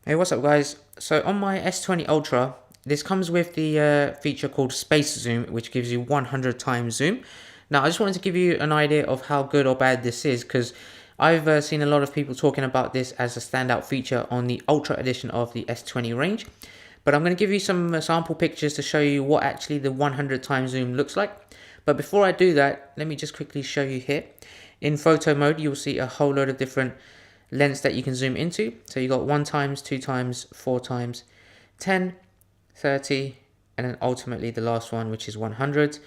Hey, what's up guys? So on my S20 Ultra, this comes with the feature called Space Zoom, which gives you 100 times zoom. Now I just wanted to give you an idea of how good or bad this is, because I've seen a lot of people talking about this as a standout feature on the Ultra edition of the S20 range. But I'm going to give you some sample pictures to show you what actually the 100 times zoom looks like. But before I do that, let me just quickly show you here. In photo mode, you'll see a whole load of different lens that you can zoom into. So you got 1 times, 2 times, 4 times, 10, 30, and then ultimately the last one, which is 100.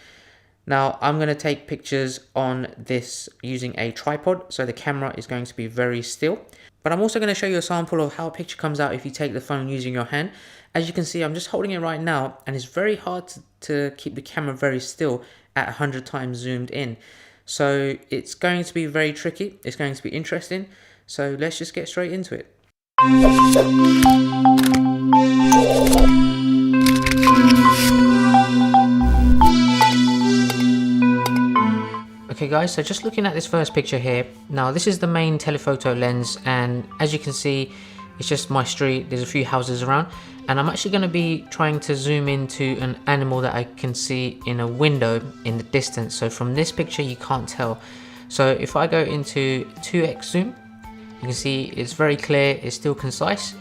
Now I'm going to take pictures on this using a tripod, so the camera is going to be very still. But I'm also going to show you a sample of how a picture comes out if you take the phone using your hand. As you can see, I'm just holding it right now, and it's very hard to keep the camera very still at 100 times zoomed in. So it's going to be very tricky, it's going to be interesting. So let's just get straight into it. Okay guys, so just looking at this first picture here, now this is the main telephoto lens, and as you can see, it's just my street, there's a few houses around, and I'm actually going to be trying to zoom into an animal that I can see in a window in the distance. So from this picture you can't tell. So if I go into 2x zoom, you can see it's very clear, it's still concise.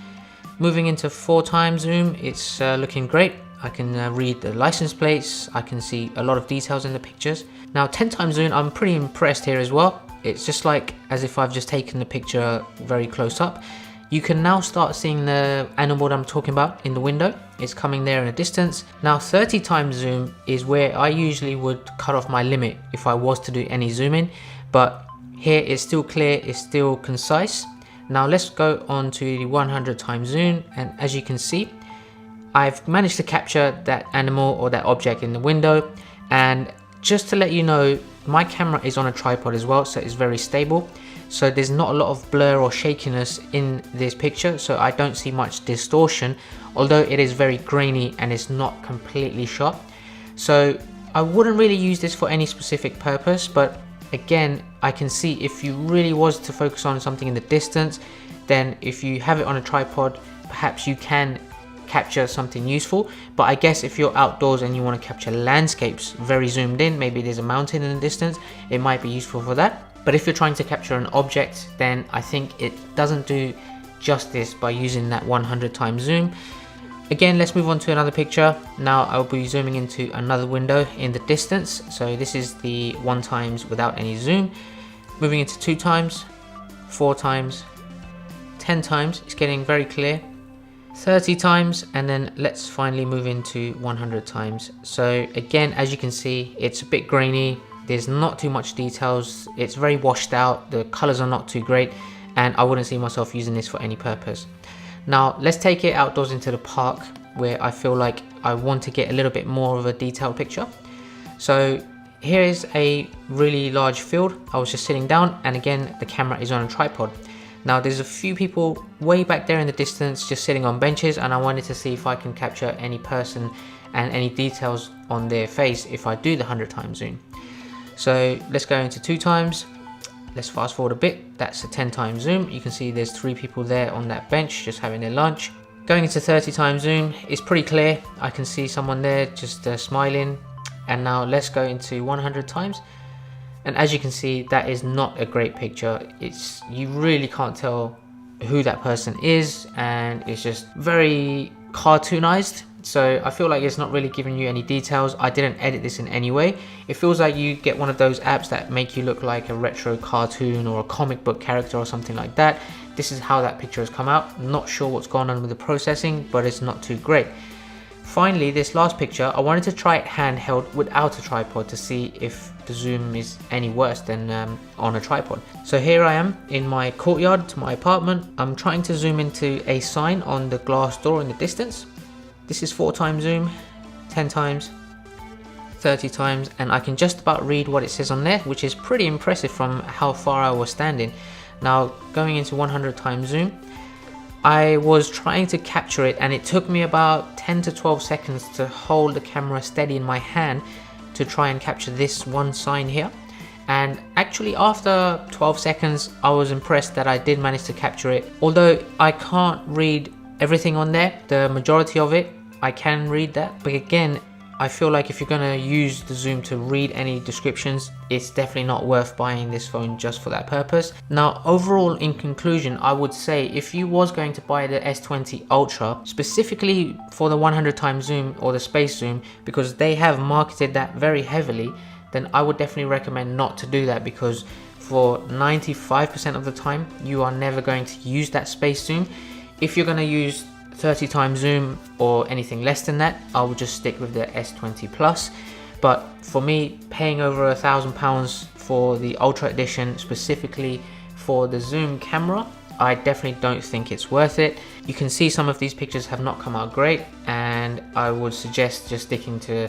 Moving into 4 times zoom, it's looking great. I can read the license plates, I can see a lot of details in the pictures. Now 10 times zoom, I'm pretty impressed here as well. It's just like as if I've just taken the picture very close up. You can now start seeing the animal that I'm talking about in the window. It's coming there in a distance. Now 30 times zoom is where I usually would cut off my limit if I was to do any zooming, but here it's still clear, it's still concise. Now let's go on to the 100 times zoom, and as you can see, I've managed to capture that animal or that object in the window. And just to let you know, my camera is on a tripod as well, so it's very stable. So there's not a lot of blur or shakiness in this picture, so I don't see much distortion, although it is very grainy and it's not completely sharp. So I wouldn't really use this for any specific purpose, but again, I can see if you really was to focus on something in the distance, then if you have it on a tripod, perhaps you can capture something useful. But I guess if you're outdoors and you want to capture landscapes very zoomed in, maybe there's a mountain in the distance, it might be useful for that. But if you're trying to capture an object, then I think it doesn't do justice by using that 100 times zoom. Again, let's move on to another picture. Now I'll be zooming into another window in the distance. So this is the 1 times without any zoom. Moving into 2 times, 4 times, 10 times, it's getting very clear. 30 times, and then let's finally move into 100 times. So again, as you can see, it's a bit grainy. There's not too much details. It's very washed out. The colors are not too great, and I wouldn't see myself using this for any purpose. Now let's take it outdoors into the park, where I feel like I want to get a little bit more of a detailed picture. So here is a really large field. I was just sitting down, and again, the camera is on a tripod. Now there's a few people way back there in the distance just sitting on benches, and I wanted to see if I can capture any person and any details on their face if I do the 100 times zoom. So let's go into 2 times. Let's fast forward a bit. That's a 10 times zoom. You can see there's 3 people there on that bench just having their lunch. Going into 30 times zoom, it's pretty clear. I can see someone there just smiling. And now let's go into 100 times. And as you can see, that is not a great picture. You really can't tell who that person is, and it's just very cartoonized. So I feel like it's not really giving you any details. I didn't edit this in any way. It feels like you get one of those apps that make you look like a retro cartoon or a comic book character or something like that. This is how that picture has come out. I'm not sure what's going on with the processing, but it's not too great. Finally, this last picture, I wanted to try it handheld without a tripod to see if the zoom is any worse than on a tripod. So here I am in my courtyard to my apartment. I'm trying to zoom into a sign on the glass door in the distance. This is 4 times zoom, 10 times, 30 times, and I can just about read what it says on there, which is pretty impressive from how far I was standing. Now going into 100 times zoom, I was trying to capture it, and it took me about 10 to 12 seconds to hold the camera steady in my hand to try and capture this one sign here. And actually after 12 seconds I was impressed that I did manage to capture it. Although I can't read everything on there, the majority of it, I can read that. But again, I feel like if you're gonna use the zoom to read any descriptions, it's definitely not worth buying this phone just for that purpose. Now, overall, in conclusion, I would say if you was going to buy the S20 Ultra, specifically for the 100x zoom or the space zoom, because they have marketed that very heavily, then I would definitely recommend not to do that, because for 95% of the time, you are never going to use that space zoom. If you're gonna use 30x zoom or anything less than that, I would just stick with the S20 Plus. But for me, paying over £1,000 for the Ultra Edition specifically for the zoom camera, I definitely don't think it's worth it. You can see some of these pictures have not come out great, and I would suggest just sticking to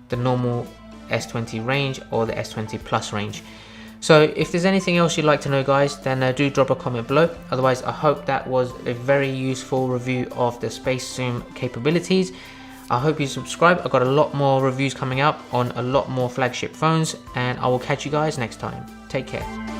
the normal S20 range or the S20 Plus range. So if there's anything else you'd like to know, guys, then do drop a comment below. Otherwise, I hope that was a very useful review of the space zoom capabilities. I hope you subscribe. I've got a lot more reviews coming up on a lot more flagship phones, and I will catch you guys next time. Take care.